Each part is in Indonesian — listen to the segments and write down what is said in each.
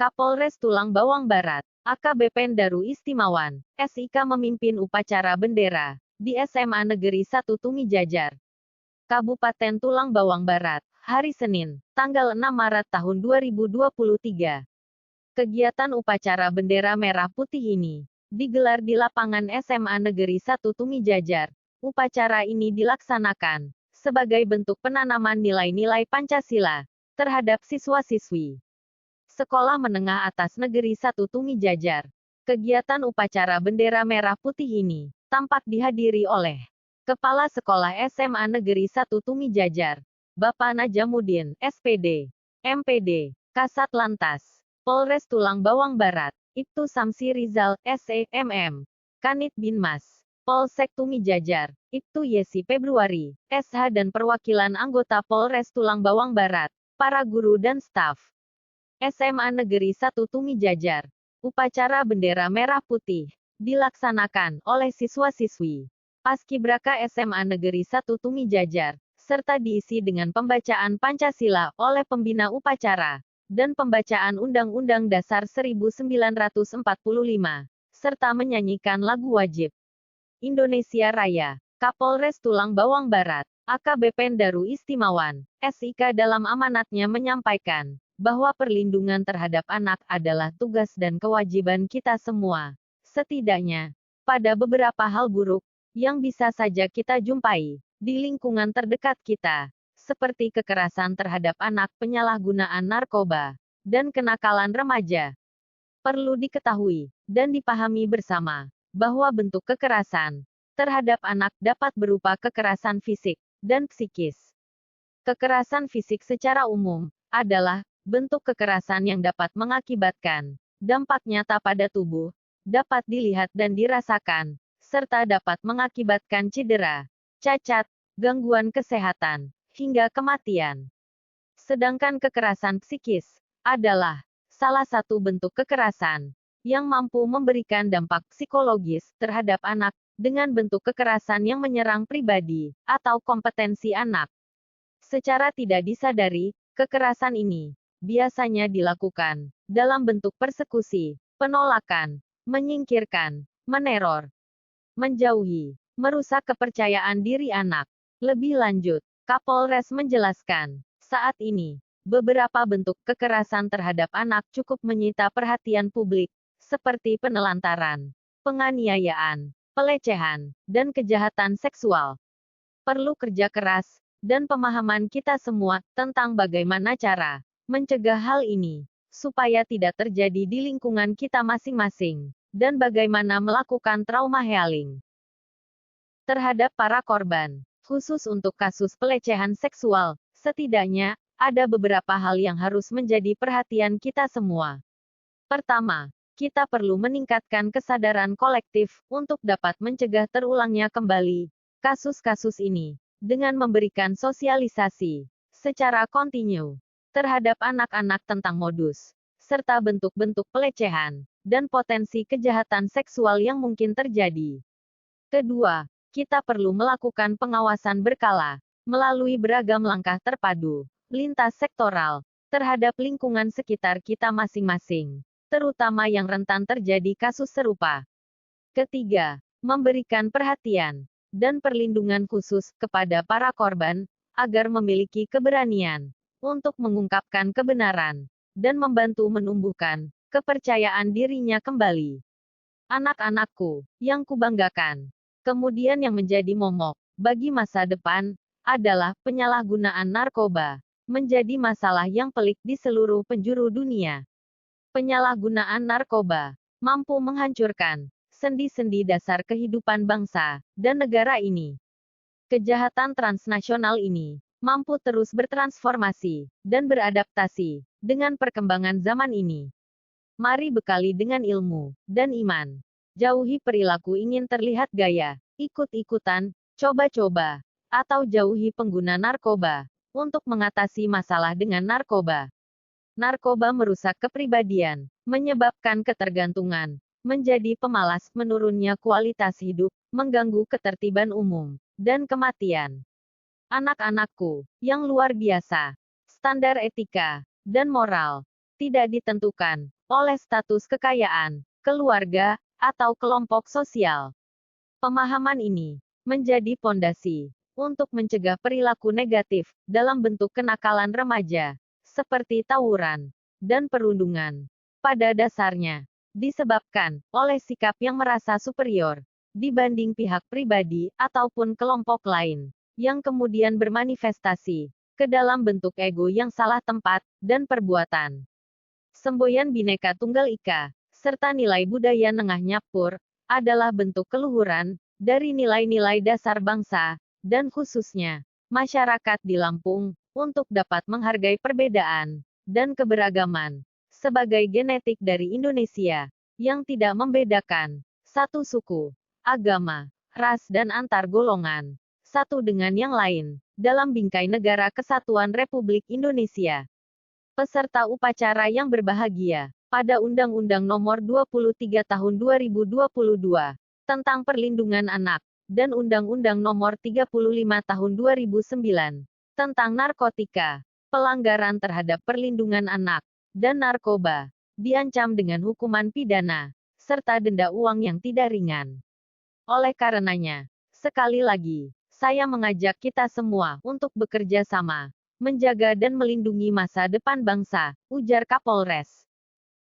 Kapolres Tulang Bawang Barat, AKBP Daru Istimawan, SIK memimpin upacara bendera di SMA Negeri 1 Tumi Jajar, Kabupaten Tulang Bawang Barat, hari Senin, tanggal 6 Maret tahun 2023. Kegiatan upacara bendera merah putih ini digelar di lapangan SMA Negeri 1 Tumi Jajar. Upacara ini dilaksanakan sebagai bentuk penanaman nilai-nilai Pancasila terhadap siswa-siswi Sekolah Menengah Atas Negeri 1 Tumi Jajar. Kegiatan upacara bendera merah putih ini tampak dihadiri oleh Kepala Sekolah SMA Negeri 1 Tumi Jajar, Bapak Najamuddin, SPD, MPD, Kasat Lantas, Polres Tulang Bawang Barat, Ibtu Samsi Rizal, SEMM, Kanit Binmas, Polsek Tumi Jajar, Ibtu Yesi Februari, SH dan perwakilan anggota Polres Tulang Bawang Barat, para guru dan staf SMA Negeri 1 Tumi Jajar. Upacara bendera merah putih dilaksanakan oleh siswa-siswi Paskibraka SMA Negeri 1 Tumi Jajar, serta diisi dengan pembacaan Pancasila oleh pembina upacara, dan pembacaan Undang-Undang Dasar 1945, serta menyanyikan lagu wajib Indonesia Raya. Kapolres Tulang Bawang Barat, AKBP Daru Istimawan, SIK dalam amanatnya menyampaikan bahwa perlindungan terhadap anak adalah tugas dan kewajiban kita semua. Setidaknya, pada beberapa hal buruk yang bisa saja kita jumpai di lingkungan terdekat kita, seperti kekerasan terhadap anak, penyalahgunaan narkoba, dan kenakalan remaja. Perlu diketahui dan dipahami bersama bahwa bentuk kekerasan terhadap anak dapat berupa kekerasan fisik dan psikis. Kekerasan fisik secara umum adalah bentuk kekerasan yang dapat mengakibatkan dampak nyata pada tubuh, dapat dilihat dan dirasakan, serta dapat mengakibatkan cedera, cacat, gangguan kesehatan, hingga kematian. Sedangkan kekerasan psikis adalah salah satu bentuk kekerasan yang mampu memberikan dampak psikologis terhadap anak dengan bentuk kekerasan yang menyerang pribadi atau kompetensi anak. Secara tidak disadari, kekerasan ini biasanya dilakukan dalam bentuk persekusi, penolakan, menyingkirkan, meneror, menjauhi, merusak kepercayaan diri anak. Lebih lanjut, Kapolres menjelaskan, saat ini, beberapa bentuk kekerasan terhadap anak cukup menyita perhatian publik, seperti penelantaran, penganiayaan, pelecehan, dan kejahatan seksual. Perlu kerja keras dan pemahaman kita semua tentang bagaimana cara mencegah hal ini, supaya tidak terjadi di lingkungan kita masing-masing, dan bagaimana melakukan trauma healing terhadap para korban. Khusus untuk kasus pelecehan seksual, setidaknya, ada beberapa hal yang harus menjadi perhatian kita semua. Pertama, kita perlu meningkatkan kesadaran kolektif untuk dapat mencegah terulangnya kembali kasus-kasus ini, dengan memberikan sosialisasi secara kontinu terhadap anak-anak tentang modus, serta bentuk-bentuk pelecehan, dan potensi kejahatan seksual yang mungkin terjadi. Kedua, kita perlu melakukan pengawasan berkala, melalui beragam langkah terpadu, lintas sektoral, terhadap lingkungan sekitar kita masing-masing, terutama yang rentan terjadi kasus serupa. Ketiga, memberikan perhatian dan perlindungan khusus kepada para korban, agar memiliki keberanian untuk mengungkapkan kebenaran, dan membantu menumbuhkan kepercayaan dirinya kembali. Anak-anakku, yang kubanggakan. Kemudian yang menjadi momok bagi masa depan, adalah penyalahgunaan narkoba. Menjadi masalah yang pelik di seluruh penjuru dunia. Penyalahgunaan narkoba mampu menghancurkan sendi-sendi dasar kehidupan bangsa dan negara ini. Kejahatan transnasional ini mampu terus bertransformasi dan beradaptasi dengan perkembangan zaman ini. Mari bekali dengan ilmu dan iman. Jauhi perilaku ingin terlihat gaya, ikut-ikutan, coba-coba, atau jauhi pengguna narkoba untuk mengatasi masalah dengan narkoba. Narkoba merusak kepribadian, menyebabkan ketergantungan, menjadi pemalas, menurunnya kualitas hidup, mengganggu ketertiban umum, dan kematian. Anak-anakku, yang luar biasa, standar etika dan moral tidak ditentukan oleh status kekayaan, keluarga, atau kelompok sosial. Pemahaman ini menjadi pondasi untuk mencegah perilaku negatif dalam bentuk kenakalan remaja, seperti tawuran dan perundungan. Pada dasarnya, disebabkan oleh sikap yang merasa superior dibanding pihak pribadi ataupun kelompok lain, yang kemudian bermanifestasi ke dalam bentuk ego yang salah tempat dan perbuatan. Semboyan Bhinneka Tunggal Ika, serta nilai budaya Nengah Nyapur, adalah bentuk keluhuran dari nilai-nilai dasar bangsa, dan khususnya masyarakat di Lampung, untuk dapat menghargai perbedaan dan keberagaman sebagai genetik dari Indonesia, yang tidak membedakan satu suku, agama, ras dan antar golongan satu dengan yang lain dalam bingkai Negara Kesatuan Republik Indonesia. Peserta upacara yang berbahagia, pada Undang-Undang Nomor 23 Tahun 2022 tentang Perlindungan Anak, dan Undang-Undang Nomor 35 Tahun 2009 tentang narkotika, pelanggaran terhadap perlindungan anak, dan narkoba, diancam dengan hukuman pidana, serta denda uang yang tidak ringan. Oleh karenanya, sekali lagi, saya mengajak kita semua untuk bekerja sama, menjaga dan melindungi masa depan bangsa, ujar Kapolres.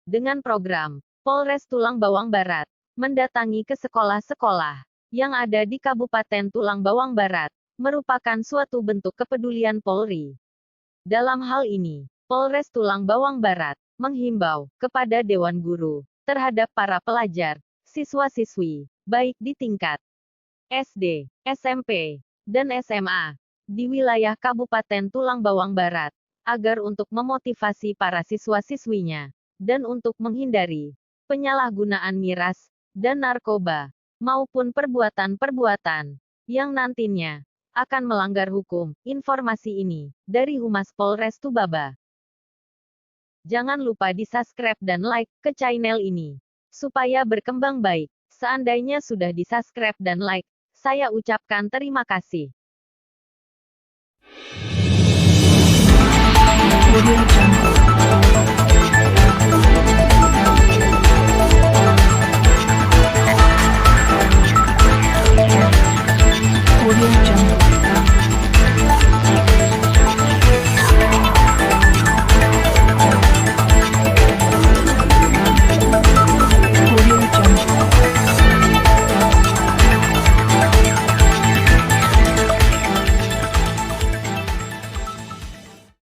Dengan program Polres Tulang Bawang Barat mendatangi ke sekolah-sekolah yang ada di Kabupaten Tulang Bawang Barat, merupakan suatu bentuk kepedulian Polri. Dalam hal ini, Polres Tulang Bawang Barat menghimbau kepada Dewan Guru terhadap para pelajar, siswa-siswi, baik di tingkat SD, SMP, dan SMA, di wilayah Kabupaten Tulang Bawang Barat, agar untuk memotivasi para siswa-siswinya, dan untuk menghindari penyalahgunaan miras, dan narkoba, maupun perbuatan-perbuatan yang nantinya akan melanggar hukum. Informasi ini dari Humas Polres Tubaba. Jangan lupa di-subscribe dan like ke channel ini, supaya berkembang baik. Seandainya sudah di-subscribe dan like, saya ucapkan terima kasih.